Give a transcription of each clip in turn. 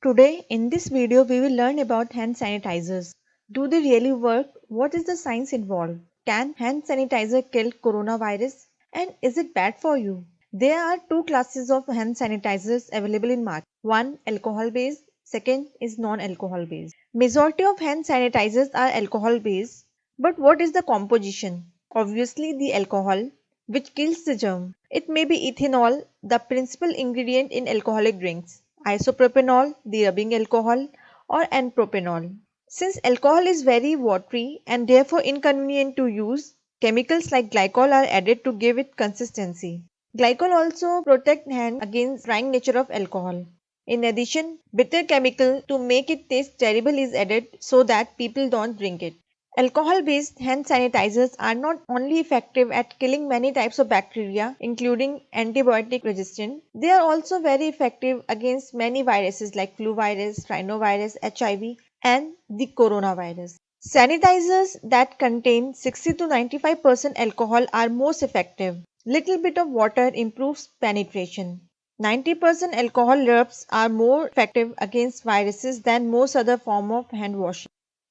Today, in this video, we will learn about hand sanitizers. Do they really work? What is the science involved? Can hand sanitizer kill coronavirus? And is it bad for you? There are two classes of hand sanitizers available in market. One, alcohol based. Second is non-alcohol based. Majority of hand sanitizers are alcohol based. But what is the composition? Obviously the alcohol, which kills the germ. It may be ethanol, the principal ingredient in alcoholic drinks, isopropanol, the rubbing alcohol, or n-propanol. Since alcohol is very watery and therefore inconvenient to use, chemicals like glycol are added to give it consistency. Glycol also protects hand against drying nature of alcohol. In addition, bitter chemical to make it taste terrible is added so that people don't drink it. Alcohol-based hand sanitizers are not only effective at killing many types of bacteria, including antibiotic resistant, they are also very effective against many viruses like flu virus, rhinovirus, HIV, and the coronavirus. Sanitizers that contain 60 to 95% alcohol are most effective. Little bit of water improves penetration. 90% alcohol rubs are more effective against viruses than most other form of hand washing.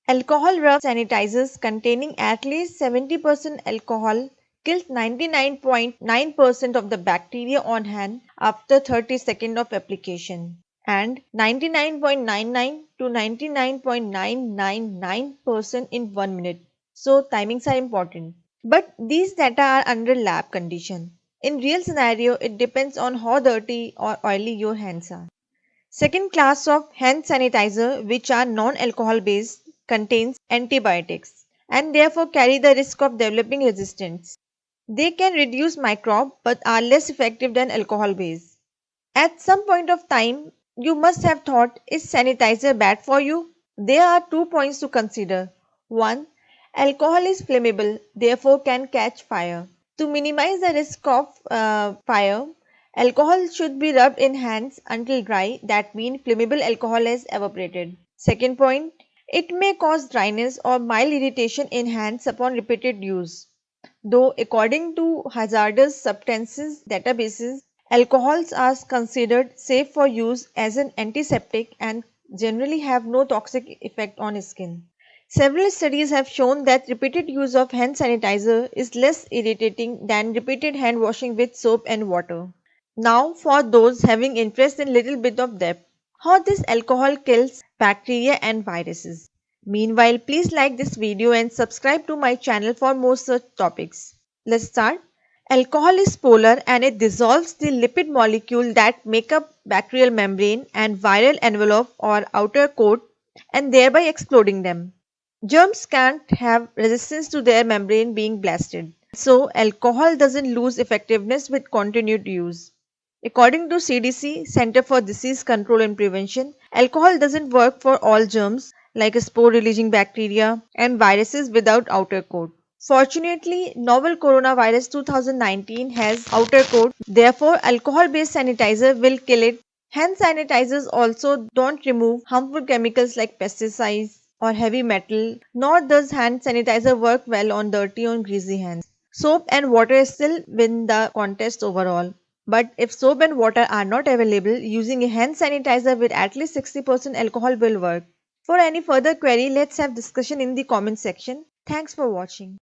Alcohol rub sanitizers containing at least 70% alcohol kills 99.9% of the bacteria on hand after 30 seconds of application and 99.99 to 99.999% in 1 minute. So timings are important. But these data are under lab condition. In real scenario, it depends on how dirty or oily your hands are. Second class of hand sanitizer, which are non-alcohol based, contains antibiotics and therefore carry the risk of developing resistance. They can reduce microbe but are less effective than alcohol based. At some point of time, you must have thought, is sanitizer bad for you? There are 2 points to consider. 1. Alcohol is flammable, therefore can catch fire. To minimize the risk of fire, alcohol should be rubbed in hands until dry, that means flammable alcohol has evaporated. Second point, it may cause dryness or mild irritation in hands upon repeated use. Though according to hazardous substances databases, alcohols are considered safe for use as an antiseptic and generally have no toxic effect on skin. Several studies have shown that repeated use of hand sanitizer is less irritating than repeated hand washing with soap and water. Now for those having interest in little bit of depth, how this alcohol kills bacteria and viruses. Meanwhile, please like this video and subscribe to my channel for more such topics. Let's start. Alcohol is polar and it dissolves the lipid molecule that make up bacterial membrane and viral envelope or outer coat and thereby exploding them. Germs can't have resistance to their membrane being blasted. So, alcohol doesn't lose effectiveness with continued use. According to CDC, Center for Disease Control and Prevention, alcohol doesn't work for all germs like spore-releasing bacteria and viruses without outer coat. Fortunately, novel coronavirus 2019 has outer coat, therefore alcohol-based sanitizer will kill it. Hand sanitizers also don't remove harmful chemicals like pesticides or heavy metal, nor does hand sanitizer work well on dirty or greasy hands. Soap and water still win the contest overall. But if soap and water are not available, using a hand sanitizer with at least 60% alcohol will work. For any further query, let's have discussion in the comment section. Thanks for watching.